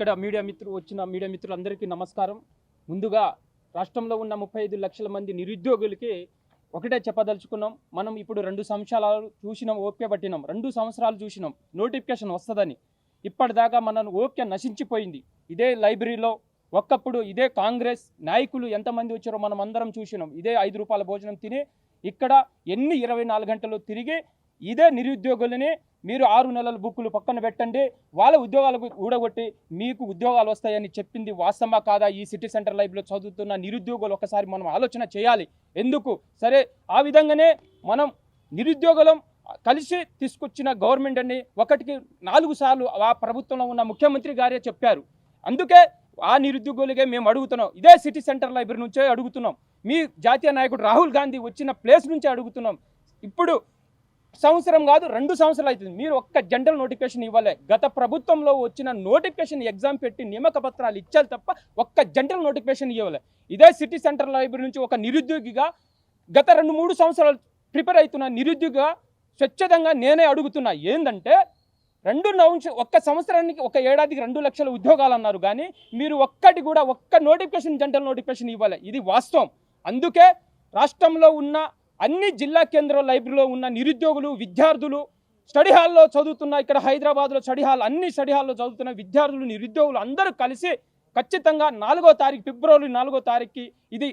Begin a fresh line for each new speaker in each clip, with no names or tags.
ఇక్కడ వచ్చిన మీడియా మిత్రులందరికీ నమస్కారం. ముందుగా రాష్ట్రంలో ఉన్న 35 లక్షల మంది నిరుద్యోగులకి ఒకటే చెప్పదలుచుకున్నాం. మనం ఇప్పుడు 2 సంవత్సరాలు చూసినాం, ఓపిక పట్టినాం. 2 సంవత్సరాలు చూసినాం నోటిఫికేషన్ వస్తుందని. ఇప్పటిదాకా మన ఓపిక నశించిపోయింది. ఇదే లైబ్రరీలో ఒక్కప్పుడు ఇదే కాంగ్రెస్ నాయకులు ఎంతమంది వచ్చారో మనం అందరం చూసినాం. ఇదే 5 రూపాయల భోజనం తిని ఇక్కడ ఎన్ని 24 గంటలు తిరిగి ఇదే నిరుద్యోగులని మీరు 6 నెలల బుక్కులు పక్కన పెట్టండి, వాళ్ళ ఉద్యోగాలకు ఊడగొట్టి మీకు ఉద్యోగాలు వస్తాయని చెప్పింది వాస్తవమా కాదా? ఈ సిటీ సెంటర్ లైబ్రరీలో చదువుతున్న నిరుద్యోగులు ఒకసారి మనం ఆలోచన చేయాలి. ఎందుకు సరే ఆ విధంగానే మనం నిరుద్యోగులం కలిసి తీసుకొచ్చిన గవర్నమెంట్ అని 1కి 4 సార్లు ఆ ప్రభుత్వంలో ఉన్న ముఖ్యమంత్రి గారే చెప్పారు. అందుకే ఆ నిరుద్యోగులకే మేము అడుగుతున్నాం. ఇదే సిటీ సెంటర్ లైబ్రరీ నుంచే అడుగుతున్నాం. మీ జాతీయ నాయకుడు రాహుల్ గాంధీ వచ్చిన ప్లేస్ నుంచే అడుగుతున్నాం. ఇప్పుడు సంవత్సరం కాదు 2 సంవత్సరాలు అవుతుంది. మీరు ఒక్క జనరల్ నోటిఫికేషన్ ఇవ్వలే. గత ప్రభుత్వంలో వచ్చిన నోటిఫికేషన్ ఎగ్జామ్ పెట్టి నియామక పత్రాలు ఇచ్చారు తప్ప ఒక్క జనరల్ నోటిఫికేషన్ ఇవ్వలే. ఇదే సిటీ సెంటర్ లైబ్రరీ నుంచి ఒక నిరుద్యోగిగా గత 2-3 సంవత్సరాలు ప్రిపేర్ అవుతున్న నిరుద్యోగిగా స్వచ్ఛందంగా నేనే అడుగుతున్నా. ఏంటంటే ఒక్క సంవత్సరానికి ఒక ఏడాదికి 2 లక్షల ఉద్యోగాలు అన్నారు, కానీ మీరు ఒక్క నోటిఫికేషన్ జనరల్ నోటిఫికేషన్ ఇవ్వలే. ఇది వాస్తవం. అందుకే రాష్ట్రంలో ఉన్న అన్ని జిల్లా కేంద్ర లైబ్రరీలో ఉన్న నిరుద్యోగులు విద్యార్థులు స్టడీ హాల్లో చదువుతున్న, ఇక్కడ హైదరాబాద్లో అన్ని స్టడీ హాల్లో చదువుతున్న విద్యార్థులు నిరుద్యోగులు అందరూ కలిసి ఖచ్చితంగా ఫిబ్రవరి 4వ తారీఖుకి ఇది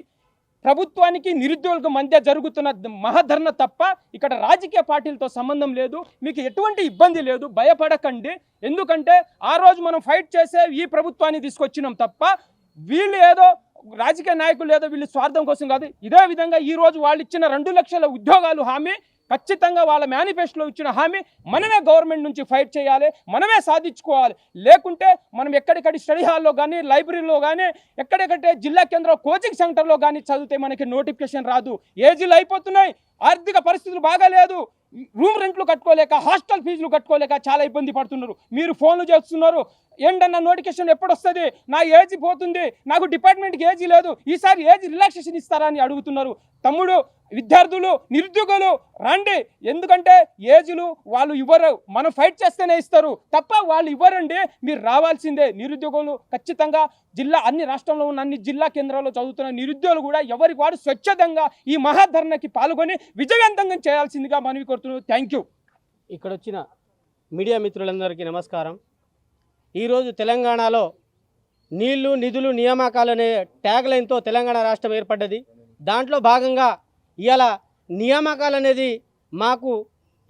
ప్రభుత్వానికి నిరుద్యోగులకు మధ్య జరుగుతున్న మహాధర్ణ తప్ప ఇక్కడ రాజకీయ పార్టీలతో సంబంధం లేదు. మీకు ఎటువంటి ఇబ్బంది లేదు, భయపడకండి. ఎందుకంటే ఆ రోజు మనం ఫైట్ చేసే ఈ ప్రభుత్వాన్ని తీసుకొచ్చినాం తప్ప వీళ్ళు ఏదో రాజకీయ నాయకులు ఏదో వీళ్ళు స్వార్థం కోసం కాదు. ఇదే విధంగా ఈ రోజు వాళ్ళు ఇచ్చిన 2 లక్షల ఉద్యోగాలు హామీ ఖచ్చితంగా వాళ్ళ మేనిఫెస్టోలో ఇచ్చిన హామీ మనమే గవర్నమెంట్ నుంచి ఫైట్ చేయాలి, మనమే సాధించుకోవాలి. లేకుంటే మనం ఎక్కడెక్కడ స్టడీ హాల్లో కానీ లైబ్రరీలో కానీ ఎక్కడెక్కడే జిల్లా కేంద్ర కోచింగ్ సెంటర్లో కానీ చదివితే మనకి నోటిఫికేషన్ రాదు. ఏజీలు అయిపోతున్నాయి, ఆర్థిక పరిస్థితులు బాగాలేదు, రూమ్ రెంట్లు కట్టుకోలేక హాస్టల్ ఫీజులు కట్టుకోలేక చాలా ఇబ్బంది పడుతున్నారు. మీరు ఫోన్లు చేస్తున్నారు, ఏంటన్న నోటిఫికేషన్ ఎప్పుడు వస్తుంది, నా ఏజీ పోతుంది, నాకు డిపార్ట్మెంట్కి ఏజీ లేదు, ఈసారి ఏజీ రిలాక్సేషన్ ఇస్తారా అని అడుగుతున్నారు. తమ్ముడు విద్యార్థులు నిరుద్యోగులు రండి, ఎందుకంటే ఏజీలు వాళ్ళు ఇవ్వరు, మనం ఫైట్ చేస్తేనే ఇస్తారు తప్ప వాళ్ళు ఇవ్వరండి. మీరు రావాల్సిందే. నిరుద్యోగులు ఖచ్చితంగా అన్ని రాష్ట్రంలో ఉన్న అన్ని జిల్లా కేంద్రాల్లో చదువుతున్న నిరుద్యోగులు కూడా ఎవరికి వాడు స్వచ్ఛందంగా ఈ మహాధర్ణకి పాల్గొని విజయవంతంగా చేయాల్సిందిగా మనవి కోరుతున్నాను. Thank you.
ఇక్కడ వచ్చిన మీడియా మిత్రులందరికీ నమస్కారం. ఈరోజు తెలంగాణలో నీళ్లు నిధులు నియామకాలనే ట్యాగ్ లైన్తో తెలంగాణ రాష్ట్రం ఏర్పడ్డది. దాంట్లో భాగంగా ఇవాళ నియామకాలు అనేది మాకు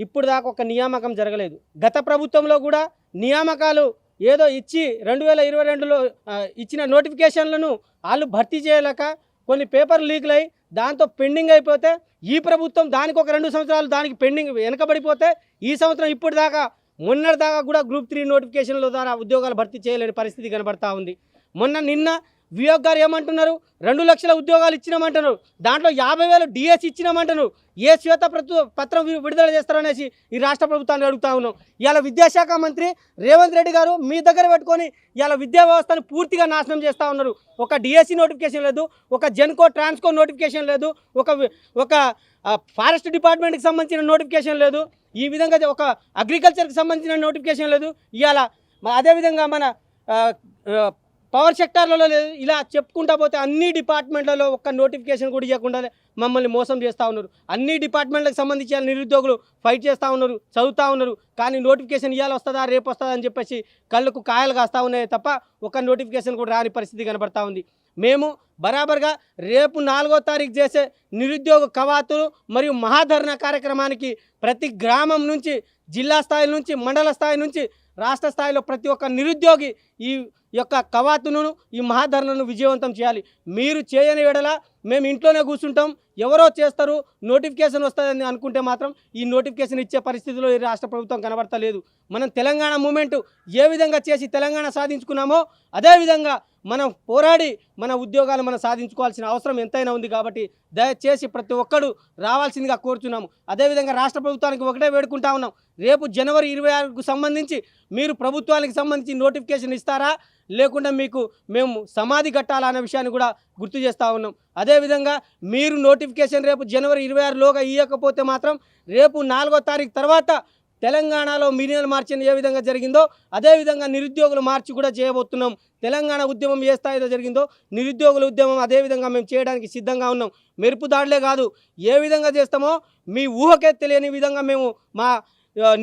ఇప్పుడు దాకా ఒక నియామకం జరగలేదు. గత ప్రభుత్వంలో కూడా నియామకాలు ఏదో ఇచ్చి 2022లో ఇచ్చిన నోటిఫికేషన్లను వాళ్ళు భర్తీ చేయలేక కొన్ని పేపర్ లీక్లు అయ్యి దాంతో పెండింగ్ అయిపోతే ఈ ప్రభుత్వం దానికి ఒక 2 సంవత్సరాలు దానికి పెండింగ్ వెనకబడిపోతే ఈ సంవత్సరం ఇప్పుడు దాకా మొన్నటిదాకా కూడా గ్రూప్ 3 నోటిఫికేషన్ల ద్వారా ఉద్యోగాలు భర్తీ చేయలేని పరిస్థితి కనబడతా ఉంది. నిన్న వియోగ్ గారు ఏమంటున్నారు, 2 లక్షల ఉద్యోగాలు ఇచ్చినామంటున్నారు, దాంట్లో 50,000 డిఎస్ ఇచ్చినామంటున్నారు. ఏ శ్వేత పత్రం విడుదల చేస్తారనేసి ఈ రాష్ట్ర ప్రభుత్వాన్ని అడుగుతా ఉన్నాం. ఇవాళ విద్యాశాఖ మంత్రి రేవంత్ రెడ్డి గారు మీ దగ్గర పెట్టుకొని ఇవాళ విద్యా వ్యవస్థను పూర్తిగా నాశనం చేస్తూ ఉన్నారు. ఒక డిఎస్సి నోటిఫికేషన్ లేదు, ఒక జెన్కో ట్రాన్స్కో నోటిఫికేషన్ లేదు, ఒక ఫారెస్ట్ డిపార్ట్మెంట్కి సంబంధించిన నోటిఫికేషన్ లేదు, ఈ విధంగా ఒక అగ్రికల్చర్కి సంబంధించిన నోటిఫికేషన్ లేదు. ఇవాళ అదేవిధంగా మన పవర్ సెక్టార్లలో లేదు. ఇలా చెప్పుకుంటా పోతే అన్ని డిపార్ట్మెంట్లలో ఒక్క నోటిఫికేషన్ కూడా ఇవ్వకుండా మమ్మల్ని మోసం చేస్తూ ఉన్నారు. అన్ని డిపార్ట్మెంట్లకు సంబంధించిన నిరుద్యోగులు ఫైట్ చేస్తూ ఉన్నారు, చదువుతూ ఉన్నారు. కానీ నోటిఫికేషన్ ఇవాళ వస్తుందా రేపు వస్తుందా అని చెప్పేసి కళ్ళకు కాయలు కాస్తూ ఉన్నాయి తప్ప ఒక నోటిఫికేషన్ కూడా రాని పరిస్థితి కనబడతా ఉంది. మేము బరాబర్గా రేపు 4వ తారీఖు చేసే నిరుద్యోగ కవాతులు మరియు మహాధరణ కార్యక్రమానికి ప్రతి గ్రామం నుంచి జిల్లా స్థాయి నుంచి మండల స్థాయి నుంచి రాష్ట్ర స్థాయిలో ప్రతి ఒక్క నిరుద్యోగి ఈ యొక్క కవాతును ఈ మహాధరణను విజయవంతం చేయాలి. మీరు చేయని ఎడల మేము ఇంట్లోనే కూర్చుంటాం, ఎవరో చేస్తారు, నోటిఫికేషన్ వస్తుందని అనుకుంటే మాత్రం ఈ నోటిఫికేషన్ ఇచ్చే పరిస్థితిలో ఈ రాష్ట్ర ప్రభుత్వం కనబడతలేదు. మనం తెలంగాణ మూమెంట్ ఏ విధంగా చేసి తెలంగాణ సాధించుకున్నామో అదేవిధంగా మనం పోరాడి మన ఉద్యోగాలు మనం సాధించుకోవాల్సిన అవసరం ఎంతైనా ఉంది. కాబట్టి దయచేసి ప్రతి ఒక్కరు రావాల్సిందిగా కోరుచున్నాము. అదేవిధంగా రాష్ట్ర ప్రభుత్వానికి ఒకటే వేడుకుంటా ఉన్నాం, రేపు జనవరి 26కు సంబంధించి మీరు ప్రభుత్వానికి సంబంధించి నోటిఫికేషన్ ఇస్తారా లేకుండా మేము సమాధి కట్టాలనే విషయాన్ని కూడా గుర్తు చేస్తూ ఉన్నాం. అదేవిధంగా మీరు నోటిఫికేషన్ రేపు జనవరి 26లోగా ఇవ్వకపోతే మాత్రం రేపు 4వ తారీఖు తర్వాత తెలంగాణలో మిలియన్ మార్చ్ ఏ విధంగా జరిగిందో అదేవిధంగా నిరుద్యోగుల మార్చి కూడా చేయబోతున్నాం. తెలంగాణ ఉద్యమం ఏ స్థాయిలో జరిగిందో నిరుద్యోగుల ఉద్యమం అదేవిధంగా మేము చేయడానికి సిద్ధంగా ఉన్నాం. మెరుపు దాడులే కాదు, ఏ విధంగా చేస్తామో మీ ఊహకే తెలియని విధంగా మేము మా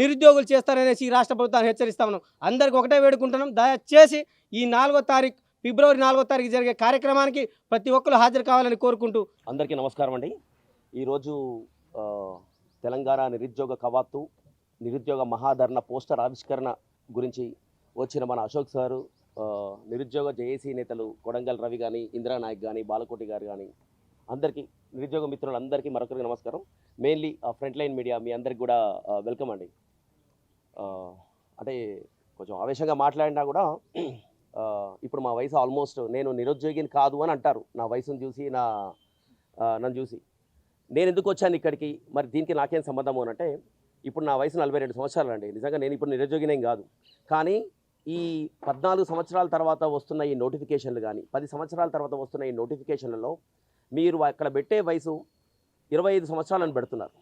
నిరుద్యోగులు చేస్తారనేసి ఈ రాష్ట్ర ప్రభుత్వాన్ని హెచ్చరిస్తా ఉన్నాం. అందరికి ఒకటే వేడుకుంటున్నాం, దయచేసి ఈ ఫిబ్రవరి 4వ తారీఖు జరిగే కార్యక్రమానికి ప్రతి ఒక్కరు హాజరు కావాలని కోరుకుంటూ
అందరికీ నమస్కారం అండి. ఈరోజు తెలంగాణ నిరుద్యోగ కవాతు నిరుద్యోగ మహాధరణ పోస్టర్ ఆవిష్కరణ గురించి వచ్చిన మన అశోక్ సారు, నిరుద్యోగ జేఏసీ నేతలు కొడంగల్ రవి కానీ, ఇందిరానాయక్ కానీ, బాలకోటి గారు కానీ అందరికీ, నిరుద్యోగ మిత్రులందరికీ మరొకరికి నమస్కారం. మెయిన్లీ ఫ్రంట్ లైన్ మీడియా మీ అందరికి కూడా వెల్కమ్ అండి. అంటే కొంచెం ఆవేశంగా మాట్లాడినా కూడా ఇప్పుడు మా వయసు ఆల్మోస్ట్, నేను నిరుద్యోగిని కాదు అని అంటారు నా వయసును చూసి, నన్ను చూసి. నేను ఎందుకు వచ్చాను ఇక్కడికి, మరి దీనికి నాకేం సంబంధము అని అంటే, ఇప్పుడు నా వయసు 42 సంవత్సరాలు అండి. నిజంగా నేను ఇప్పుడు నిరుద్యోగినేం కాదు. కానీ ఈ 14 సంవత్సరాల తర్వాత వస్తున్న ఈ నోటిఫికేషన్లు కానీ, 10 సంవత్సరాల తర్వాత వస్తున్న ఈ నోటిఫికేషన్లలో మీరు అక్కడ పెట్టే వయసు 25 సంవత్సరాలను పెడుతున్నారు.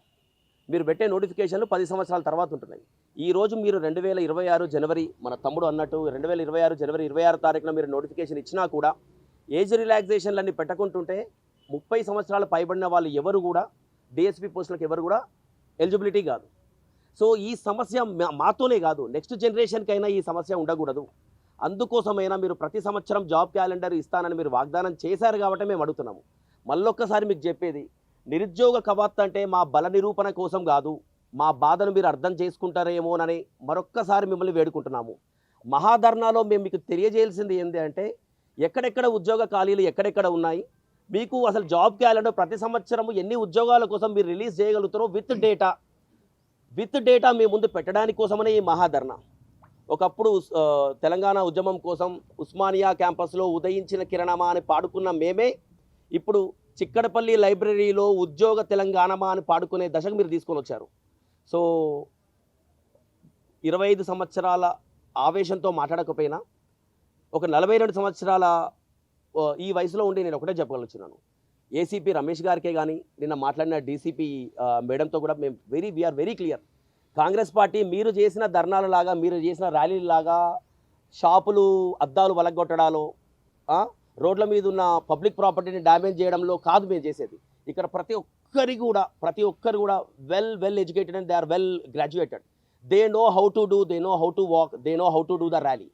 మీరు పెట్టే నోటిఫికేషన్లు 10 సంవత్సరాల తర్వాత ఉంటున్నాయి. ఈరోజు మీరు 2026 జనవరి, మన తమ్ముడు అన్నట్టు 2026 జనవరి 26 తారీఖున మీరు నోటిఫికేషన్ ఇచ్చినా కూడా ఏజ్ రిలాక్సేషన్లన్నీ పెట్టకుంటుంటే 30 సంవత్సరాలు పైబడిన వాళ్ళు ఎవరు కూడా డిఎస్పీ పోస్టులకు ఎవరు కూడా ఎలిజిబిలిటీ కాదు. సో ఈ సమస్య మాతోనే కాదు, నెక్స్ట్ జనరేషన్కైనా ఈ సమస్య ఉండకూడదు. అందుకోసమైనా మీరు ప్రతి సంవత్సరం జాబ్ క్యాలెండర్ ఇస్తానని మీరు వాగ్దానం చేశారు కాబట్టి మేము అడుగుతున్నాము. మళ్ళొక్కసారి మీకు చెప్పేది, నిరుద్యోగ కవాత్ అంటే మా బల నిరూపణ కోసం కాదు, మా బాధను మీరు అర్థం చేసుకుంటారేమోనని మరొక్కసారి మిమ్మల్ని వేడుకుంటున్నాము. మహాధర్నాలో మేము మీకు తెలియజేయాల్సింది ఏంటి అంటే, ఎక్కడెక్కడ ఉద్యోగ ఖాళీలు ఎక్కడెక్కడ ఉన్నాయి, మీకు అసలు జాబ్ క్యాలెండర్ ప్రతి సంవత్సరము ఎన్ని ఉద్యోగాల కోసం మీరు రిలీజ్ చేయగలుగుతారో విత్ డేటా మీ ముందు పెట్టడానికి కోసమనే ఈ మహాధర్నా. ఒకప్పుడు తెలంగాణ ఉద్యమం కోసం ఉస్మానియా క్యాంపస్లో ఉదయించిన కిరణమా అని పాడుకున్న మేమే ఇప్పుడు చిక్కడపల్లి లైబ్రరీలో ఉద్యోగ తెలంగాణమా అని పాడుకునే దశకు మీరు తీసుకొని వచ్చారు. సో 25 సంవత్సరాల ఆవేశంతో మాట్లాడకపోయినా ఒక 42 సంవత్సరాల ఈ వయసులో ఉండి నేను ఒకటే చెప్పగలుగుతున్నాను. ఏసీపీ రమేష్ గారికే కానీ, నిన్న మాట్లాడిన డీసీపీ మేడంతో కూడా మేము we are very clear. Congress party మీరు చేసిన ధర్నాలలాగా, మీరు చేసిన ర్యాలీలాగా షాపులు అద్దాలు వలగొట్టడాలో, రోడ్ల మీద ఉన్న పబ్లిక్ ప్రాపర్టీని డ్యామేజ్ చేయడంలో కాదు మేము చేసేది. ఇక్కడ ప్రతి ఒక్కరు కూడా well educated and they are well graduated. They know how to do, they know how to walk, they know how to do the rally.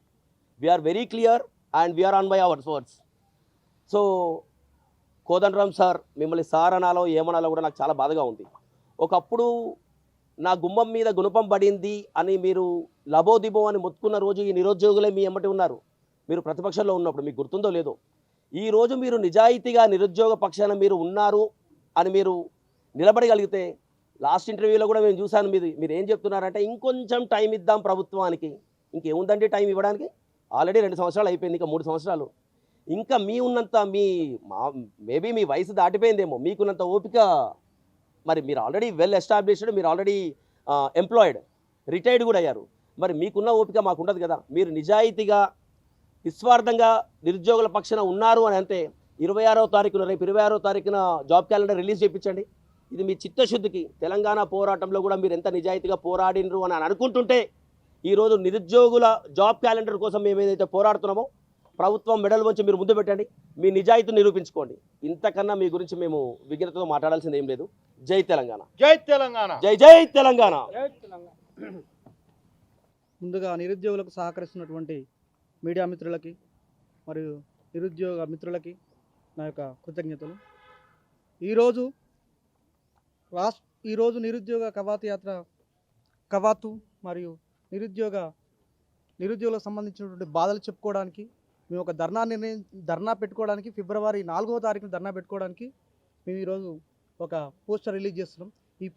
We are very clear and we are on by our words. So Kodandaram sir, మిమ్మల్ని sir అనాలో ఏమనాలో కూడా నాకు చాలా బాధగా ఉంది. ఒకప్పుడు నా గుమ్మం మీద గుణపం పడింది అని మీరు లబోదిబో అని మొత్తుకున్న రోజు ఈ నిరుద్యోగులే మీ ఎమ్మటి ఉన్నారు. మీరు ప్రతిపక్షంలో ఉన్నప్పుడు మీకు గుర్తుందో లేదో. ఈరోజు మీరు నిజాయితీగా నిరుద్యోగ పక్షాన మీరు ఉన్నారు అని మీరు నిలబడగలిగితే, లాస్ట్ ఇంటర్వ్యూలో కూడా మేము చూశాను, మీరు ఏం చెప్తున్నారంటే ఇంకొంచెం టైం ఇద్దాం ప్రభుత్వానికి. ఇంకేముందండి టైం ఇవ్వడానికి? ఆల్రెడీ 2 సంవత్సరాలు అయిపోయింది, ఇంకా 3 సంవత్సరాలు. ఇంకా మీ ఉన్నంత మేబీ మీ వయసు దాటిపోయిందేమో, మీకున్నంత ఓపిక, మరి మీరు ఆల్రెడీ వెల్ ఎస్టాబ్లిష్డ్, మీరు ఆల్రెడీ ఎంప్లాయిడ్, రిటైర్డ్ కూడా అయ్యారు. మరి మీకున్న ఓపిక మాకు ఉండదు కదా. మీరు నిజాయితీగా నిస్వార్థంగా నిరుద్యోగుల పక్షాన ఉన్నారు అని అంటే రేపు 26వ తారీఖున జాబ్ క్యాలెండర్ రిలీజ్ చేయించండి. ఇది మీ చిత్తశుద్ధికి, తెలంగాణ పోరాటంలో కూడా మీరు ఎంత నిజాయితీగా పోరాడినరు అని అనుకుంటుంటే, ఈరోజు నిరుద్యోగుల జాబ్ క్యాలెండర్ కోసం మేము ఏదైతే పోరాడుతున్నామో ప్రభుత్వం మెడల్ వంచి మీరు ముందు పెట్టండి, మీ నిజాయితీని నిరూపించుకోండి. ఇంతకన్నా మీ గురించి మేము విఘ్నతతో మాట్లాడాల్సింది ఏం లేదు. జై తెలంగాణ, జై తెలంగాణ, జై తెలంగాణ.
ముందుగా నిరుద్యోగులకు సహకరిస్తున్నటువంటి మీడియా మిత్రులకి మరియు నిరుద్యోగ మిత్రులకి నా యొక్క కృతజ్ఞతలు. ఈరోజు నిరుద్యోగ కవాతు మరియు నిరుద్యోగులకు సంబంధించినటువంటి బాధలు చెప్పుకోవడానికి మేము ఒక ధర్నా పెట్టుకోవడానికి, ఫిబ్రవరి 4వ తారీఖున ధర్నా పెట్టుకోవడానికి మేము ఈరోజు ఒక పోస్టర్ రిలీజ్ చేస్తున్నాం. ఈ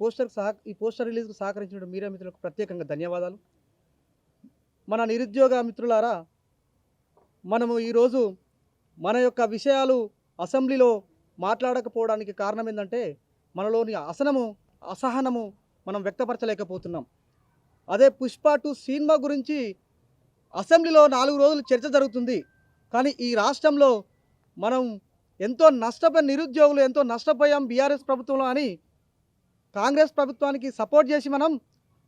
పోస్టర్ రిలీజ్కు సహకరించిన మీడియా మిత్రులకు ప్రత్యేకంగా ధన్యవాదాలు. మన నిరుద్యోగ మిత్రులారా, మనము ఈరోజు మన యొక్క విషయాలు అసెంబ్లీలో మాట్లాడకపోవడానికి కారణం ఏంటంటే, మనలోని అసహనము మనం వ్యక్తపరచలేకపోతున్నాం. అదే పుష్ప 2 సినిమా గురించి అసెంబ్లీలో 4 రోజులు చర్చ జరుగుతుంది. కానీ ఈ రాష్ట్రంలో మనం నిరుద్యోగులు ఎంతో నష్టపోయాం బీఆర్ఎస్ ప్రభుత్వంలో అని కాంగ్రెస్ ప్రభుత్వానికి సపోర్ట్ చేసి మనం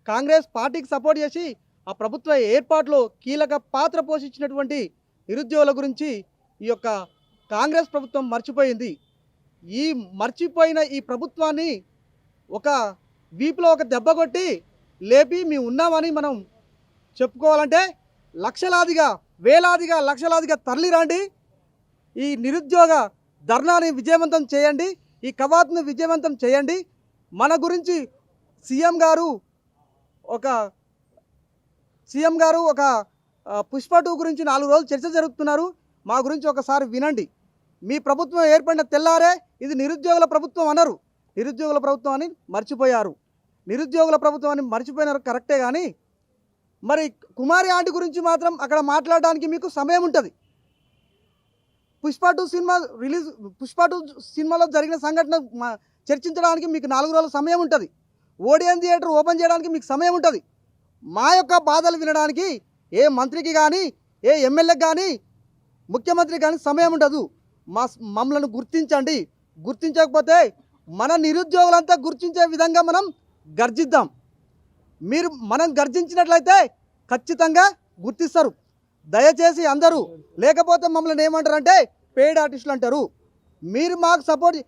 కాంగ్రెస్ పార్టీకి సపోర్ట్ చేసి ఆ ప్రభుత్వ ఏర్పాటులో కీలక పాత్ర పోషించినటువంటి నిరుద్యోగుల గురించి ఈ యొక్క కాంగ్రెస్ ప్రభుత్వం మర్చిపోయింది. ఈ మర్చిపోయిన ఈ ప్రభుత్వాన్ని ఒక వీపులో ఒక దెబ్బ కొట్టి లేపి మేము ఉన్నామని మనం చెప్పుకోవాలంటే లక్షలాదిగా వేలాదిగా లక్షలాదిగా తరలిరండి. ఈ నిరుద్యోగ ధర్నాని విజయవంతం చేయండి, ఈ కవాతును విజయవంతం చేయండి. మన గురించి సీఎం గారు ఒక పుష్ప 2 గురించి 4 రోజులు చర్చ జరుపుతున్నారు. మా గురించి ఒకసారి వినండి. మీ ప్రభుత్వం ఏర్పడిన తెల్లారే ఇది నిరుద్యోగుల ప్రభుత్వం అన్నారు, నిరుద్యోగుల ప్రభుత్వం అని మర్చిపోయారు. నిరుద్యోగుల ప్రభుత్వం అని మర్చిపోయినారు కరెక్టే, కానీ మరి కుమారి ఆంటీ గురించి మాత్రం అక్కడ మాట్లాడడానికి మీకు సమయం ఉంటుంది. పుష్ప 2 సినిమాలో జరిగిన సంఘటన చర్చించడానికి మీకు 4 రోజుల సమయం ఉంటుంది. ఓడియన్ థియేటర్ ఓపెన్ చేయడానికి మీకు సమయం ఉంటుంది. మా యొక్క బాధలు వినడానికి ఏ మంత్రికి కానీ ఏ ఎమ్మెల్యేకి కానీ ముఖ్యమంత్రికి కానీ సమయం ఉండదు. మమ్మల్ని గుర్తించండి. గుర్తించకపోతే మన నిరుద్యోగులంతా గుర్తించే విధంగా మనం గర్జిద్దాం. మనం గర్జించినట్లయితే ఖచ్చితంగా గుర్తిస్తారు. దయచేసి అందరూ, లేకపోతే మమ్మల్ని ఏమంటారంటే పెయిడ్ ఆర్టిస్టులు అంటారు. మీరు మాకు సపోర్ట్,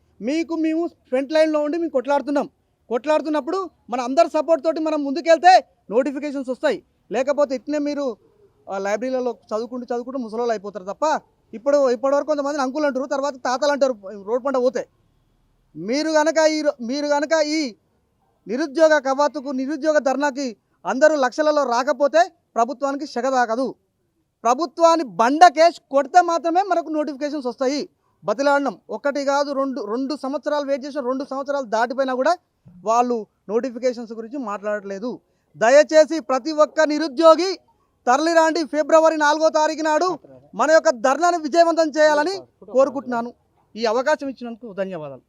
మేము ఫ్రంట్ లైన్లో ఉండి మేము కొట్లాడుతున్నప్పుడు మన అందరి సపోర్ట్ తోటి మనం ముందుకెళ్తే నోటిఫికేషన్స్ వస్తాయి. లేకపోతే ఇట్లనే మీరు లైబ్రరీలలో చదువుకుంటూ ముసలోళ్ళు అయిపోతారు తప్ప ఇప్పటివరకు కొంతమంది అంకులు అంటారు, తర్వాత తాతలు అంటారు రోడ్ పంట పోతే. మీరు కనుక ఈ నిరుద్యోగ కవాతుకు నిరుద్యోగ ధర్నాకి అందరూ లక్షలలో రాకపోతే ప్రభుత్వానికి శగ తాకదు. ప్రభుత్వాన్ని బండకేసి కొడితే మాత్రమే మనకు నోటిఫికేషన్స్ వస్తాయి. బతిలాడడం ఒకటి కాదు, రెండు సంవత్సరాలు వెయిట్ చేసిన 2 సంవత్సరాలు దాటిపోయినా కూడా వాళ్ళు నోటిఫికేషన్స్ గురించి మాట్లాడట్లేదు. దయచేసి ప్రతి ఒక్క నిరుద్యోగి తరలిరాండి. ఫిబ్రవరి 4వ తారీఖు నాడు మన యొక్క ధర్నాను విజయవంతం చేయాలని కోరుకుంటున్నాను. ఈ అవకాశం ఇచ్చినందుకు ధన్యవాదాలు.